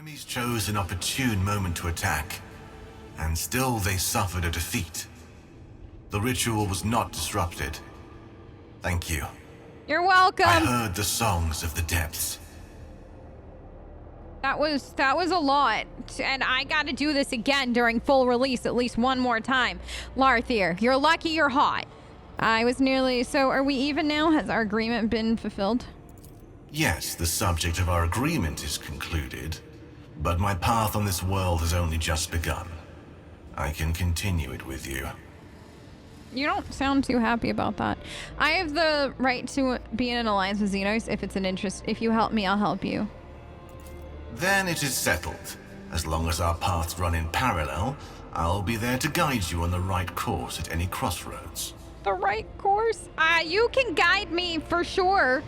Enemies chose an opportune moment to attack, and still they suffered a defeat. The ritual was not disrupted. Thank you. You're welcome. I heard the songs of the depths. That was a lot, and I gotta do this again during full release at least one more time. Larthier, you're lucky you're hot. I was nearly... So are we even now? Has our agreement been fulfilled? Yes, the subject of our agreement is concluded, but my path on this world has only just begun. I can continue it with you. You don't sound too happy about that. I have the right to be in an alliance with Xenos if it's an interest. If you help me, I'll help you. Then it is settled. As long as our paths run in parallel, I'll be there to guide you on the right course at any crossroads. The right course? You can guide me for sure.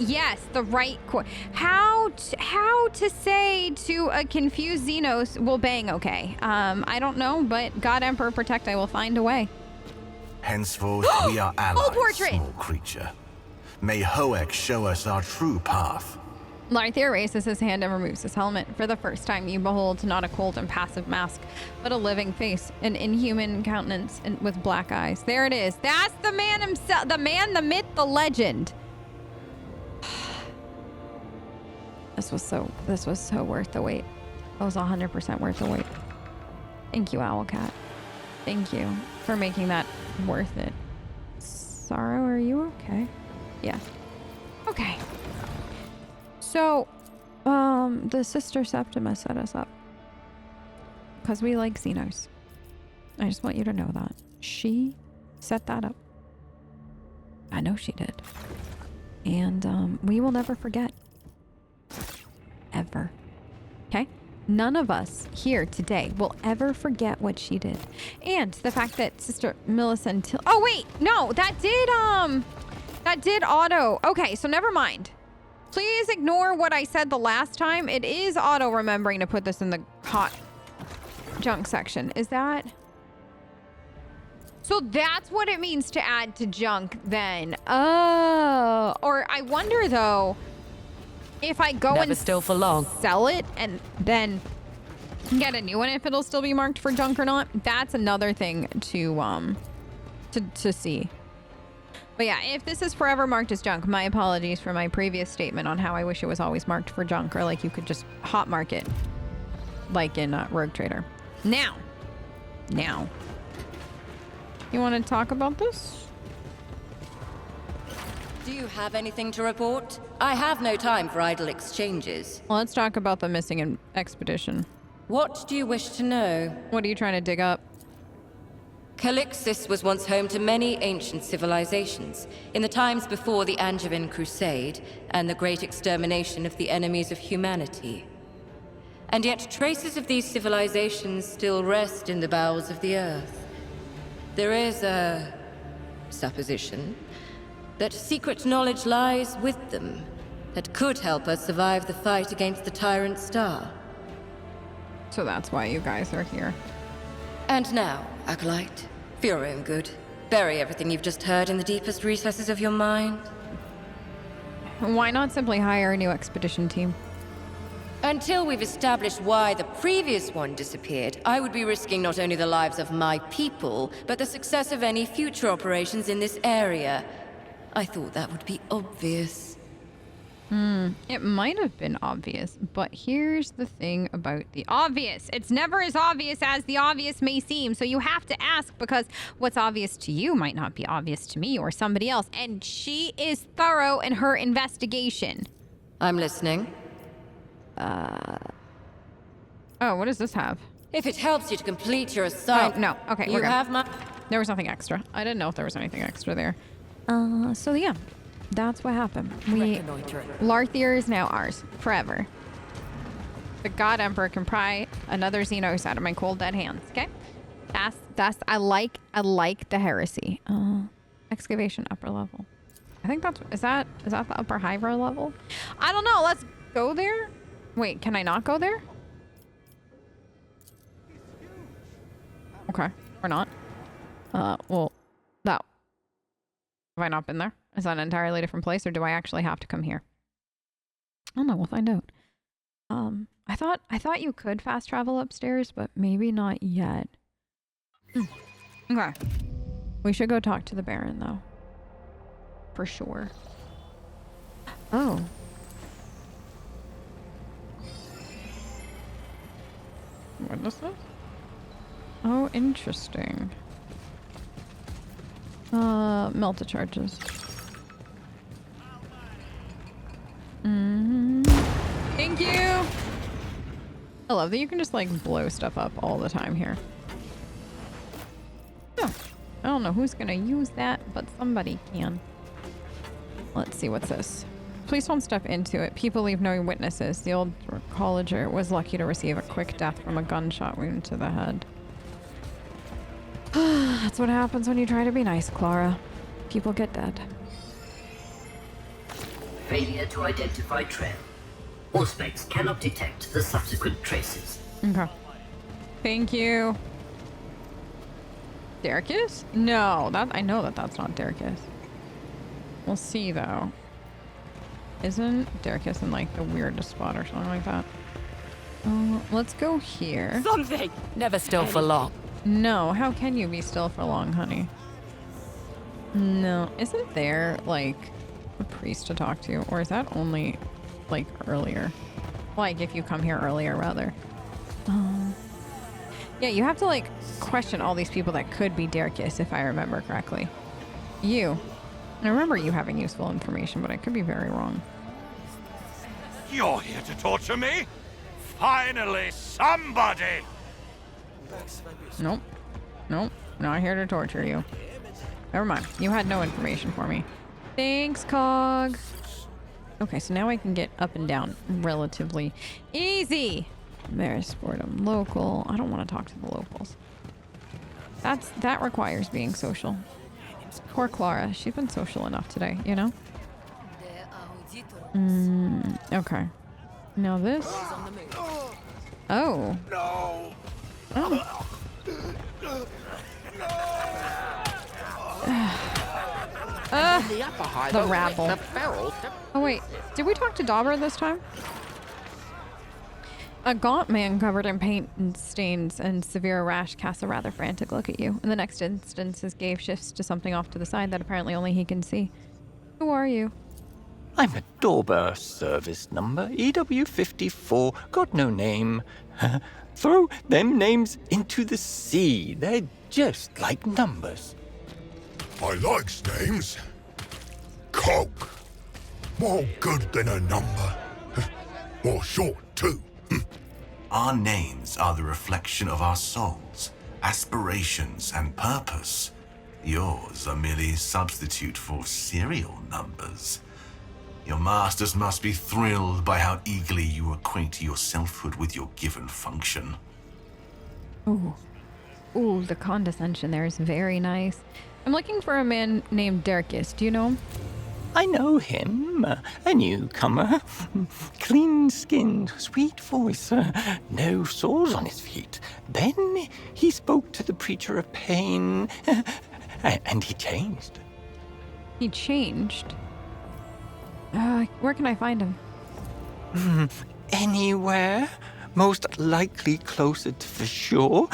Yes, the right course. How to say to a confused Xenos, well, bang, okay. I don't know, but God Emperor protect, I will find a way. Henceforth, we are allies, small creature. May Hoek show us our true path. Larthier raises his hand and removes his helmet. For the first time, you behold not a cold and passive mask, but a living face, an inhuman countenance, and with black eyes. There it is. That's the man himself. The man, the myth, the legend. This was so worth the wait. It was 100% worth the wait. Thank you, Owlcat. Thank you for making that worth it. Sorrow, are you okay? Yeah. Okay. So, the Sister Septima set us up. Because we like Xenos. I just want you to know that. She set that up. I know she did. And, we will never forget. Ever. Okay? None of us here today will ever forget what she did. And the fact that Sister Millicent... Oh, wait! No! That did auto... Okay, so never mind. Please ignore what I said the last time. It is auto-remembering to put this in the hot junk section. Is that... So that's what it means to add to junk then. Oh. Or I wonder, though, if I go and still for long. Sell it and then get a new one, if it'll still be marked for junk or not. That's another thing to see. But yeah, if this is forever marked as junk, my apologies for my previous statement on how I wish it was always marked for junk, or like you could just hot mark it like in Rogue Trader. Now, you want to talk about this? Do you have anything to report? I have no time for idle exchanges. Well, let's talk about the missing expedition. What do you wish to know? What are you trying to dig up? Calixis was once home to many ancient civilizations, in the times before the Angevin Crusade and the great extermination of the enemies of humanity. And yet traces of these civilizations still rest in the bowels of the earth. There is a supposition that secret knowledge lies with them that could help us survive the fight against the Tyrant Star. So that's why you guys are here. And now, Acolyte, for your own good, bury everything you've just heard in the deepest recesses of your mind. Why not simply hire a new expedition team? Until we've established why the previous one disappeared, I would be risking not only the lives of my people, but the success of any future operations in this area. I thought that would be obvious. It might have been obvious, but here's the thing about the obvious. It's never as obvious as the obvious may seem, so you have to ask, because what's obvious to you might not be obvious to me or somebody else, and she is thorough in her investigation. I'm listening. Oh, what does this have? If it helps you to complete your assignment... Oh, no. Okay, you have my... There was nothing extra. I didn't know if there was anything extra there. So yeah. That's what happened. Larthier is now ours. Forever. The God Emperor can pry another Xenos out of my cold dead hands. Okay? That's I like the heresy. Excavation upper level. I think is that the upper Hydra level? I don't know. Let's go there. Wait, can I not go there? Okay, or not. Well, that. Have I not been there? Is that an entirely different place, or do I actually have to come here? I don't know. We'll find out. I thought you could fast travel upstairs, but maybe not yet. Okay. We should go talk to the Baron, though. For sure. Oh. What is this? Oh, interesting. Melta charges. Thank you! I love that you can just, like, blow stuff up all the time here. Oh, I don't know who's gonna use that, but somebody can. Let's see, what's this? Please don't step into it. People leave no witnesses. The old colleger was lucky to receive a quick death from a gunshot wound to the head. That's what happens when you try to be nice, Clara. People get dead. Failure to identify trail. Auspex cannot detect the subsequent traces. Okay. Thank you. Derricus? No, I know that's not Derricus. We'll see, though. Isn't Derricus in, like, the weirdest spot or something like that? Let's go here. Something! Never still for long. No, how can you be still for long, honey? No, isn't there, like, a priest to talk to? Or is that only, like, earlier? Like, if you come here earlier, rather. Yeah, you have to, like, question all these people that could be Derricus, if I remember correctly. I remember you having useful information, but I could be very wrong. You're here to torture me? Finally, somebody! Nope. Nope. Not here to torture you. Never mind. You had no information for me. Thanks, Cog. Okay, so now I can get up and down relatively easy. There's Sportum local. I don't want to talk to the locals. That requires being social. Poor Clara. She's been social enough today, you know? Okay. Now this. Oh. No! Oh. The rabble. Oh wait, did we talk to Dauber this time? A gaunt man covered in paint and stains and severe rash casts a rather frantic look at you. In the next instance, his gaze shifts to something off to the side that apparently only he can see. Who are you? I'm a Dauber service number, EW54, got no name. Throw them names into the sea. They're just like numbers. I likes names. Coke. More good than a number. More short, too. Our names are the reflection of our souls, aspirations, and purpose. Yours are merely substitute for serial numbers. Your masters must be thrilled by how eagerly you acquaint your selfhood with your given function. Ooh. Ooh, the condescension there is very nice. I'm looking for a man named Derricus. Do you know him? I know him, a newcomer. Clean-skinned, sweet voice, no sores on his feet. Then he spoke to the preacher of pain, and he changed. He changed? Where can I find him? Anywhere. Most likely closer to for sure.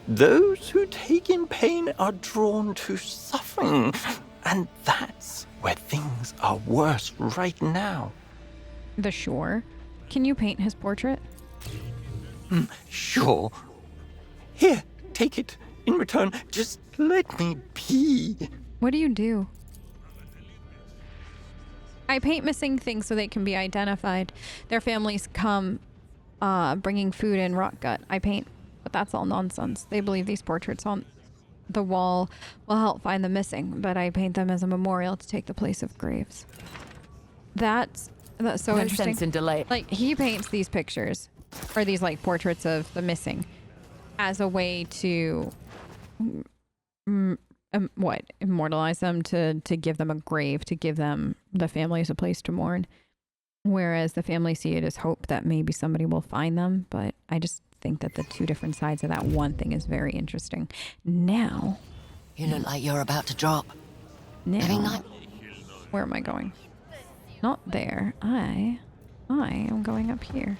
Those who take in pain are drawn to suffering, and that's where things are worse right now. The shore? Can you paint his portrait? Sure. Here, take it. In return, just let me be. What do you do? I paint missing things so they can be identified. Their families come bringing food and rot gut. I paint, but that's all nonsense. They believe these portraits on the wall will help find the missing, but I paint them as a memorial to take the place of graves. That's so No interesting. sense in delay. Like, he paints these pictures, or these, like, portraits of the missing as a way to immortalize them, to give them a grave, to give them, the families, a place to mourn. Whereas the family see it as hope that maybe somebody will find them. But I just think that the two different sides of that one thing is very interesting. Now. You look like you're about to drop. Now. Where am I going? Not there. I am going up here.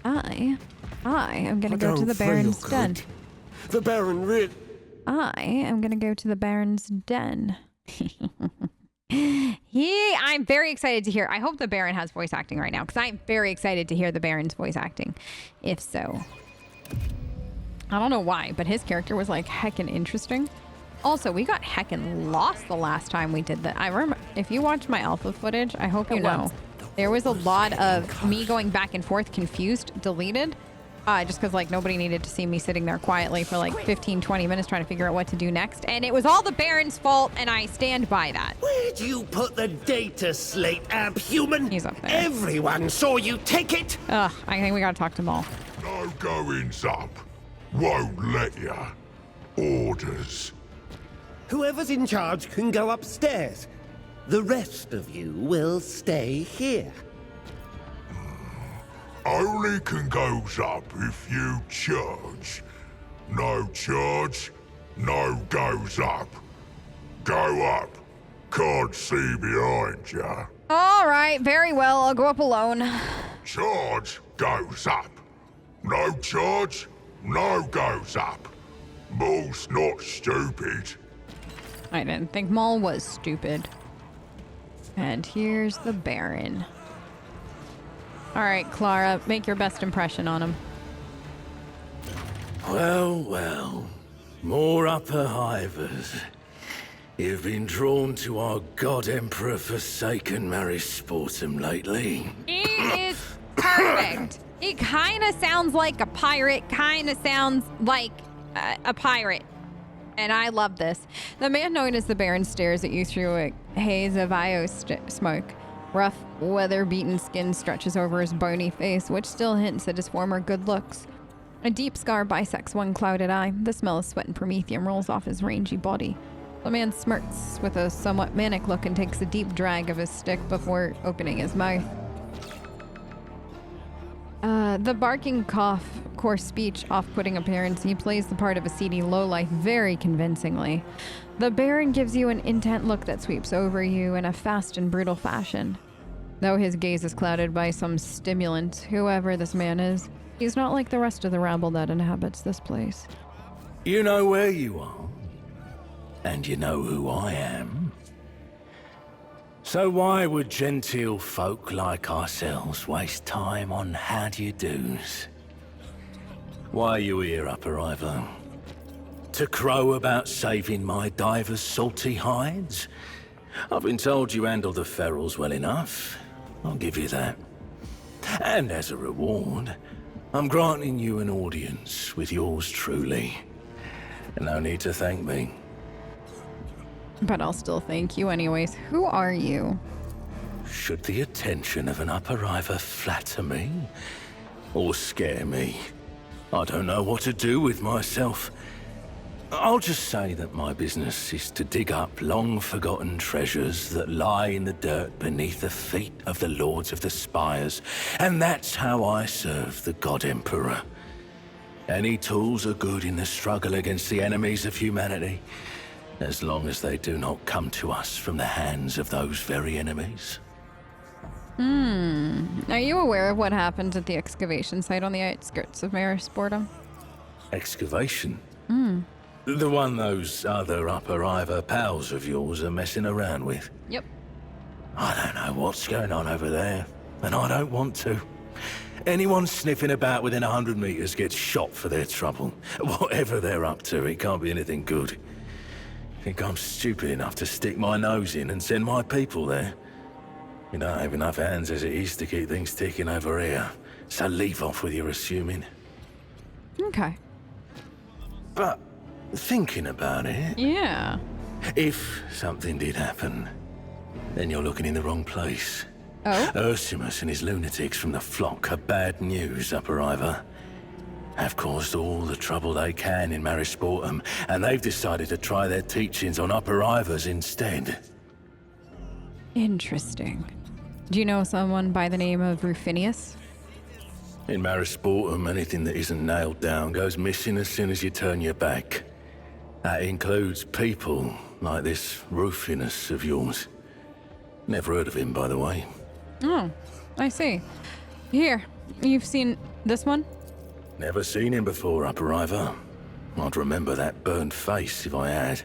I am gonna go to the Baron's den. The Baron really... I am gonna go to the Baron's den. I'm very excited to hear. I hope the Baron has voice acting right now, because I'm very excited to hear the Baron's voice acting. If so. I don't know why, but his character was like heckin' interesting. Also, we got heckin' lost the last time we did that. I remember, if you watched my alpha footage, I hope you know, there was a lot of me going back and forth, confused, deleted. Just because like nobody needed to see me sitting there quietly for like 15, 20 minutes trying to figure out what to do next. And it was all the Baron's fault, and I stand by that. Where'd you put the data slate, Abhuman? He's up there. Everyone saw you take it. Ugh, I think we gotta talk to Maul. No goings up. Won't let ya. Orders. Whoever's in charge can go upstairs. The rest of you will stay here. Only can goes up if you charge. No charge, no goes up. Go up. Can't see behind ya. All right, very well. I'll go up alone. Charge goes up. No charge, no goes up. Maul's not stupid. I didn't think Maul was stupid. And here's the Baron. All right, Clara, make your best impression on him. Well, well. More upper hivers. You've been drawn to our God Emperor forsaken Mary Sportum lately. He is perfect. He kind of sounds like a pirate, kind of sounds like a pirate. And I love this. The man known as the Baron stares at you through a haze of IO smoke. Rough, weather-beaten skin stretches over his bony face, which still hints at his former good looks. A deep scar bisects one clouded eye. The smell of sweat and promethium rolls off his rangy body. The man smirks with a somewhat manic look and takes a deep drag of his stick before opening his mouth. The barking cough, coarse speech, off-putting appearance, he plays the part of a seedy lowlife very convincingly. The Baron gives you an intent look that sweeps over you in a fast and brutal fashion. Though his gaze is clouded by some stimulant, whoever this man is, he's not like the rest of the rabble that inhabits this place. You know where you are, and you know who I am. So why would genteel folk like ourselves waste time on how-do-you-dos? Why are you here, Upper Ivor? To crow about saving my divers' salty hides? I've been told you handle the ferals well enough. I'll give you that. And as a reward, I'm granting you an audience with yours truly. No need to thank me. But I'll still thank you anyways. Who are you? Should the attention of an Upper Ivor flatter me? Or scare me? I don't know what to do with myself. I'll just say that my business is to dig up long-forgotten treasures that lie in the dirt beneath the feet of the Lords of the Spires, and that's how I serve the God Emperor. Any tools are good in the struggle against the enemies of humanity, as long as they do not come to us from the hands of those very enemies. Are you aware of what happened at the excavation site on the outskirts of Marisportum? Excavation? The one those other Upper Ivor pals of yours are messing around with? Yep. I don't know what's going on over there, and I don't want to. Anyone sniffing about within 100 meters gets shot for their trouble. Whatever they're up to, it can't be anything good. Think I'm stupid enough to stick my nose in and send my people there? You don't have enough hands as it is to keep things ticking over here, so leave off with your assuming. Okay. But thinking about it, Yeah. if something did happen, then you're looking in the wrong place. Oh? Ursimus and his lunatics from the flock are bad news, Upper Ivor. Have caused all the trouble they can in Marisportum, and they've decided to try their teachings on Upper Ivors instead. Interesting. Do you know someone by the name of Rufinius? In Marisportum, anything that isn't nailed down goes missing as soon as you turn your back. That includes people like this Rufinus of yours. Never heard of him, by the way. Oh, I see. Here, you've seen This one? Never seen him before, Upper Ivor. I'd remember that burned face if I had.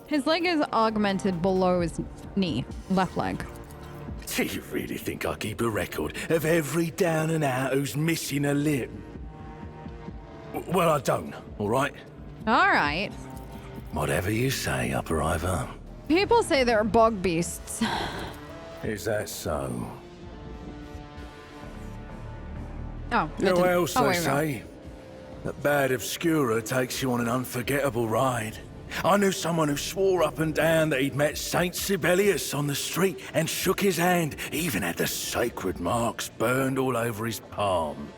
His leg is augmented below his knee. Left leg. Do you really think I keep a record of every down and out who's missing a limb? Well, I don't, all right? All right. Whatever you say, Upper Ivor. People say they're bog beasts. Is that so? Oh. You know what else they wait, no. say? That bad Obscura takes you on an unforgettable ride. I knew someone who swore up and down that he'd met Saint Sibelius on the street and shook his hand, even had the sacred marks burned all over his palm.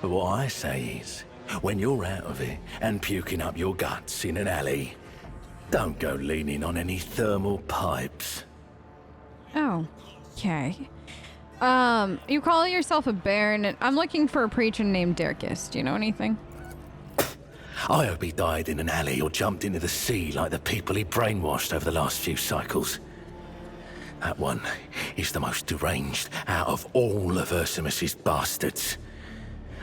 But what I say is, when you're out of it and puking up your guts in an alley, don't go leaning on any thermal pipes. Oh. Okay. You call yourself a baron. I'm looking for a preacher named Dirkus. Do you know anything? I hope he died in an alley or jumped into the sea like the people he brainwashed over the last few cycles. That one is the most deranged out of all of Ursimus's bastards.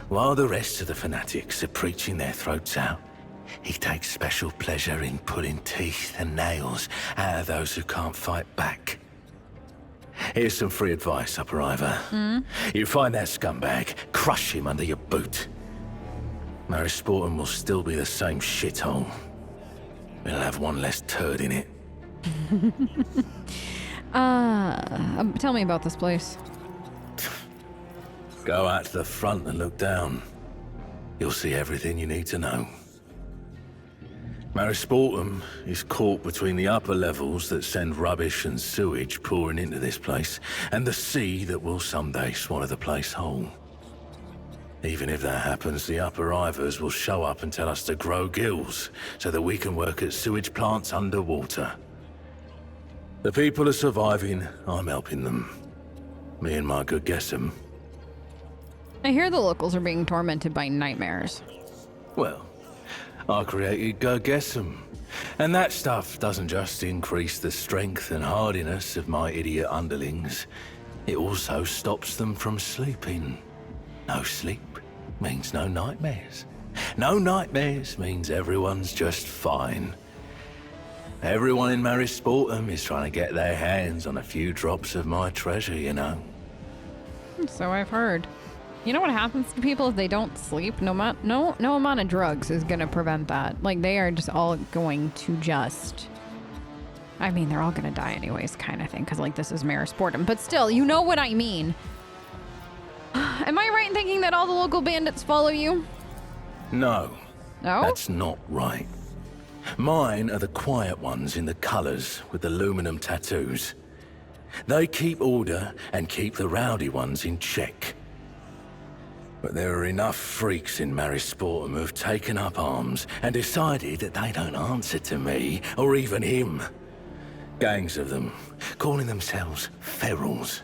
While the rest of the fanatics are preaching their throats out, he takes special pleasure in pulling teeth and nails out of those who can't fight back. Here's some free advice, Upper Ivor. You find that scumbag, crush him under your boot. Marisportum will still be the same shithole. It'll have one less turd in it. Tell me about this place. Go out to the front and look down. You'll see everything you need to know. Marisportum is caught between the upper levels that send rubbish and sewage pouring into this place, and the sea that will someday swallow the place whole. Even if that happens, the Upper Ivors will show up and tell us to grow gills, so that we can work at sewage plants underwater. The people are surviving, I'm helping them. Me and my good guess'em. I hear the locals are being tormented by nightmares. Well, I created Go Guess'em. And that stuff doesn't just increase the strength and hardiness of my idiot underlings. It also stops them from sleeping. No sleep means no nightmares. No nightmares means everyone's just fine. Everyone in Marisportum is trying to get their hands on a few drops of my treasure, you know. So I've heard. You know what happens to people if they don't sleep? No amount of drugs is gonna prevent that. Like, they are just all going to just... I mean, they're all gonna die anyways, kind of thing, because, like, this is Marisportum. But still, you know what I mean. Am I right in thinking that all the local bandits follow you? No. No? That's not right. Mine are the quiet ones in the colors with the aluminum tattoos. They keep order and keep the rowdy ones in check. But there are enough freaks in Marisportum who've taken up arms and decided that they don't answer to me or even him. Gangs of them, calling themselves ferals.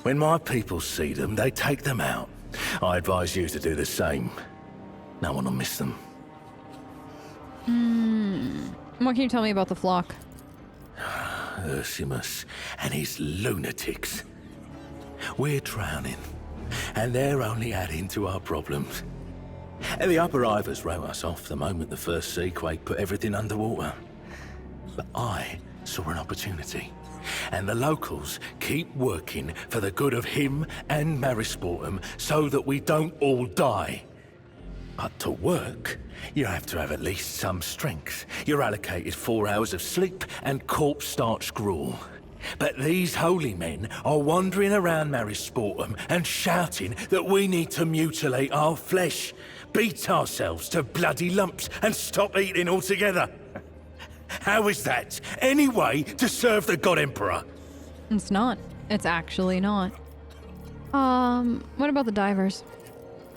When my people see them, they take them out. I advise you to do the same. No one will miss them. What can you tell me about the flock? Ursimus and his lunatics. We're drowning, and they're only adding to our problems. And the Upper Ivors wrote us off the moment the first seaquake put everything underwater. But I saw an opportunity. And the locals keep working for the good of him and Marisportum so that we don't all die. But to work, you have to have at least some strength. You're allocated 4 hours of sleep and corpse starch gruel. But these holy men are wandering around Marisportum and shouting that we need to mutilate our flesh, beat ourselves to bloody lumps and stop eating altogether. How is that any way to serve the God Emperor? It's not. It's actually not. What about the divers?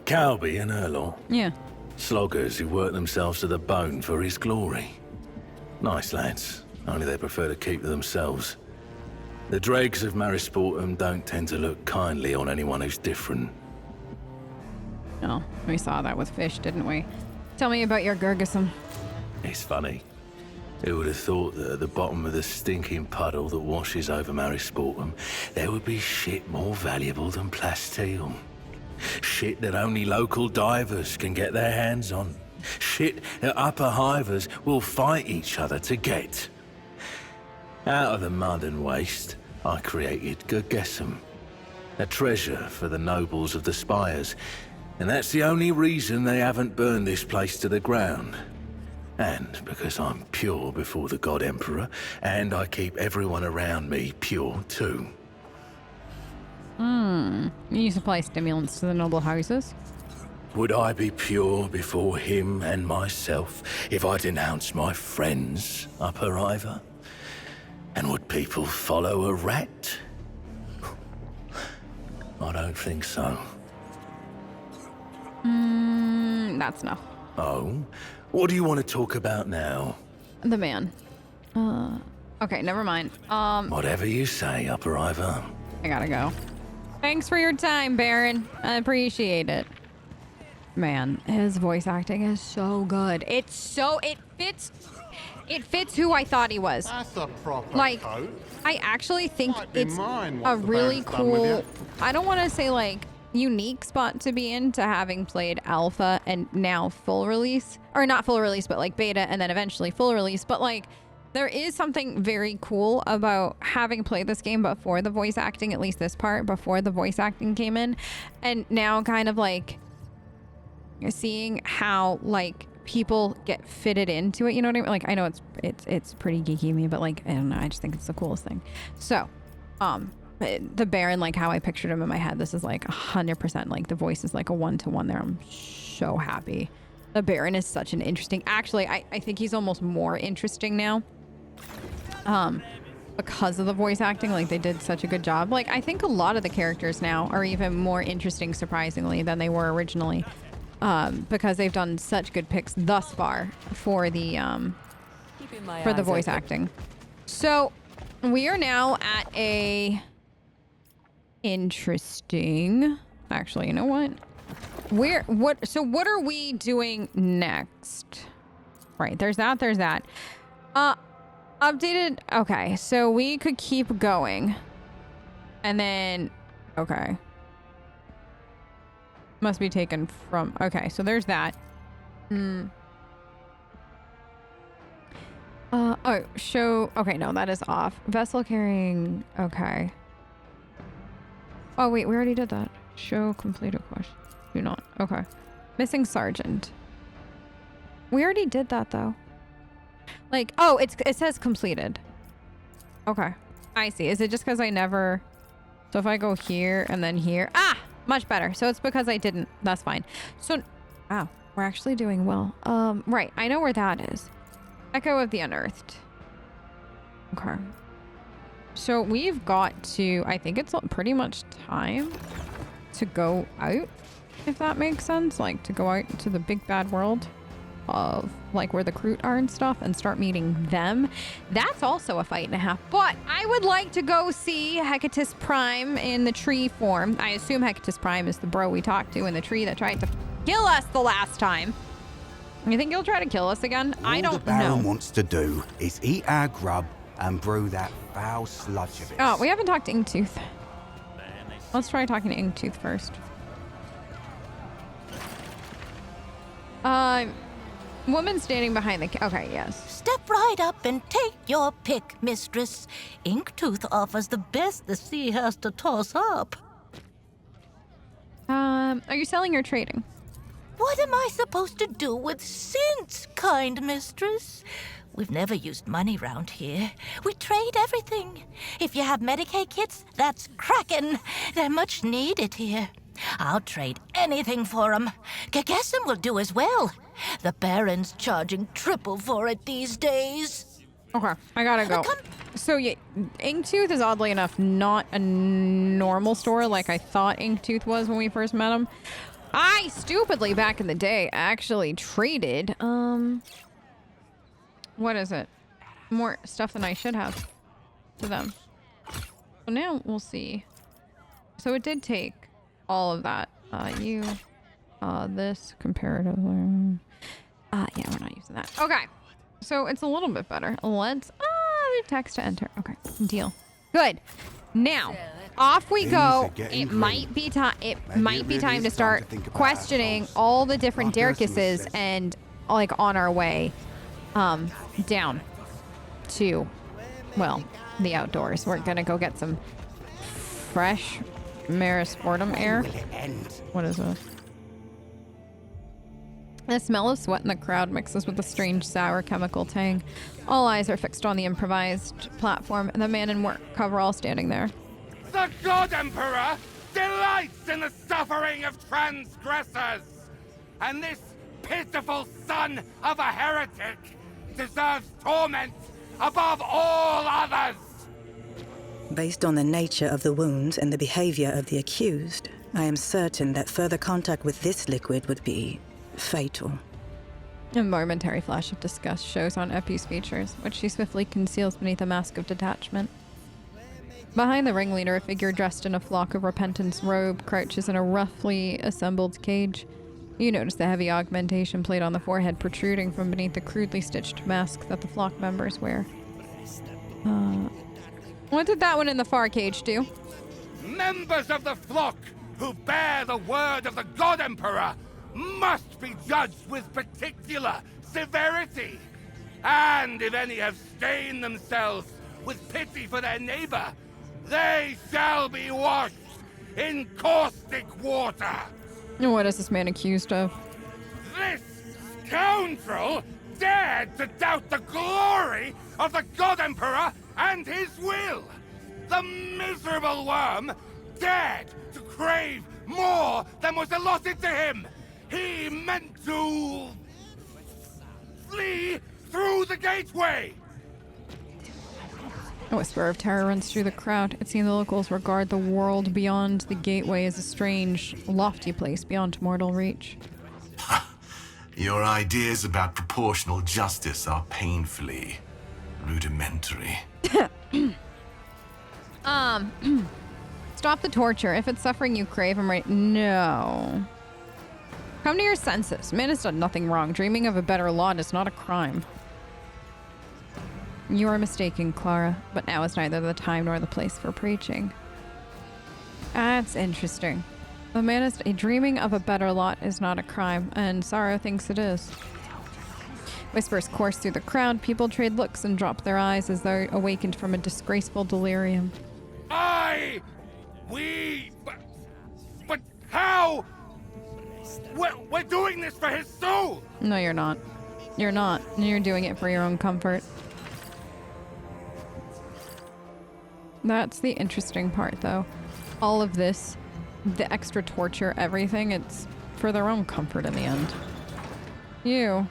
Calby and Erlor. Yeah. Sloggers who work themselves to the bone for his glory. Nice lads, only they prefer to keep to themselves. The dregs of Marisportum don't tend to look kindly on anyone who's different. Oh, we saw that with fish, didn't we? Tell me about your Gurgism. It's funny. Who would have thought that at the bottom of the stinking puddle that washes over Mary Sportham, there would be shit more valuable than plasteel? Shit that only local divers can get their hands on. Shit that upper hivers will fight each other to get. Out of the mud and waste, I created Gurgesum, a treasure for the nobles of the spires, and that's the only reason they haven't burned this place to the ground. And because I'm pure before the God Emperor, and I keep everyone around me pure too. You supply stimulants to the noble houses? Would I be pure before him and myself if I denounced my friends, Upper Ivor? And would people follow a rat? I don't think so. That's no. Oh? What do you want to talk about now? The man. Okay, never mind. Whatever you say, Upper Ivor. I gotta go. Thanks for your time, Baron. I appreciate it. Man, his voice acting is so good. It fits who I thought he was. That's a proper Like, coat. I actually think Might be it's mine, a what the really Baron's done with cool, you. I don't want to say like unique spot to be in, to having played alpha and now full release, or not full release, but like beta and then eventually full release. But like, there is something very cool about having played this game before the voice acting, at least this part, before the voice acting came in, and now kind of like seeing how like people get fitted into it, you know what I mean? Like, I know it's pretty geeky of me, but like, I don't know, I just think it's the coolest thing. So the Baron, like how I pictured him in my head, this is like 100%, like the voice is like a 1-to-1 there. I'm so happy. The Baron is such an interesting, actually I think he's almost more interesting now because of the voice acting. Like, they did such a good job. Like, I think a lot of the characters now are even more interesting, surprisingly, than they were originally. Because they've done such good picks thus far for the voice acting. So we are now at a interesting. Actually, you know what? So what are we doing next? Right, there's that. Updated. Okay, so we could keep going, and then okay. Must be taken from... Okay, so there's that. Oh, show... Okay, no, that is off. Vessel carrying... Okay. Oh, wait, we already did that. Show completed question. Do not. Okay. Missing sergeant. We already did that, though. Like, oh, it says completed. Okay. I see. Is it just because I never... So if I go here and then here... Ah! Much better. So it's because I didn't. That's fine. So, wow, we're actually doing well. Right. I know where that is. Echo of the Unearthed. Okay. So we've got to, I think it's pretty much time to go out, if that makes sense. Like, to go out into the big bad world of like where the Kroot are and stuff and start meeting them. That's also a fight and a half. But I would like to go see Hecatus Prime in the tree form. I assume Hecatus Prime is the bro we talked to in the tree that tried to kill us the last time. You think he'll try to kill us again? I don't know. All the Baron wants to do is eat our grub and brew that foul sludge of it. Oh, we haven't talked to Inketooth. Let's try talking to Inketooth first. Woman standing behind the... Okay, yes. Step right up and take your pick, mistress. Inktooth offers the best the sea has to toss up. Are you selling or trading? What am I supposed to do with cents, kind mistress? We've never used money round here. We trade everything. If you have Medicaid kits, that's crackin'. They're much needed here. I'll trade anything for 'em. Gurgesum will do as well. The Baron's charging triple for it these days. Okay, I gotta go. So yeah, Inktooth is oddly enough not a normal store like I thought Inktooth was when we first met him. I stupidly back in the day actually traded what is it? More stuff than I should have to them. So now we'll see. So it did take all of that. This comparatively. Yeah, we're not using that. Okay. So it's a little bit better. Let's text to enter. Okay, deal. Good. Now, off we go. It might be time. It might be time to start questioning all the different Darkuses and like on our way, down to, well, the outdoors. We're gonna go get some fresh Marisportum air. What is this? The smell of sweat in the crowd mixes with a strange sour chemical tang. All eyes are fixed on the improvised platform and the man in work coverall standing there. The God Emperor delights in the suffering of transgressors, and this pitiful son of a heretic deserves torment above all others. Based on the nature of the wounds and the behavior of the accused, I am certain that further contact with this liquid would be fatal. A momentary flash of disgust shows on Epi's features, which she swiftly conceals beneath a mask of detachment. Behind the ringleader, a figure dressed in a flock of repentance robe crouches in a roughly assembled cage. You notice the heavy augmentation plate on the forehead protruding from beneath the crudely stitched mask that the flock members wear. What did that one in the far cage do? Members of the flock who bear the word of the God Emperor must be judged with particular severity. And if any have stained themselves with pity for their neighbor, they shall be washed in caustic water. What is this man accused of? This scoundrel dared to doubt the glory of the God Emperor and his will. The miserable worm dared to crave more than was allotted to him. He meant to flee through the gateway. A whisper of terror runs through the crowd. It seems the locals regard the world beyond the gateway as a strange, lofty place beyond mortal reach. Your ideas about proportional justice are painfully rudimentary. Stop the torture. If it's suffering you crave, I'm right. No. Come to your senses. Man has done nothing wrong. Dreaming of a better lot is not a crime. You are mistaken, Clara, but now is neither the time nor the place for preaching. That's interesting. The man is dreaming of a better lot is not a crime, and Sorrow thinks it is. Whispers course through the crowd. People trade looks and drop their eyes as they're awakened from a disgraceful delirium. But how? We're doing this for his soul! No, you're not. You're not. You're doing it for your own comfort. That's the interesting part, though. All of this, the extra torture, everything, it's for their own comfort in the end. You.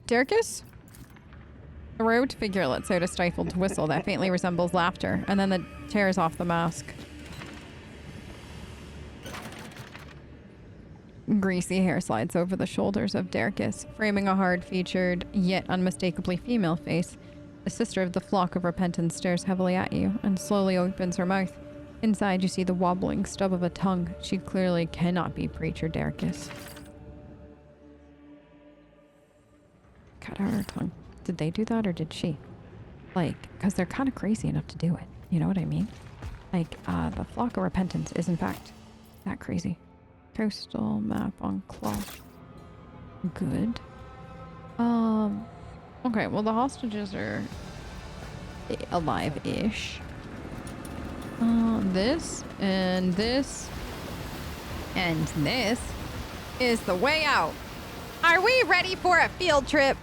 Darkus? A robed figure lets out a stifled whistle that faintly resembles laughter, and then tears off the mask. Greasy hair slides over the shoulders of Darkus, framing a hard-featured, yet unmistakably female face. The sister of the flock of repentance stares heavily at you and slowly opens her mouth. Inside, you see the wobbling stub of a tongue. She clearly cannot be Preacher Darkus. Cut out her tongue. Did they do that or did she? Like, because they're kind of crazy enough to do it. You know what I mean? Like, the flock of repentance is in fact that crazy. Coastal map on cloth. Good. Okay, well the hostages are alive-ish. This and this and this is the way out. Are we ready for a field trip?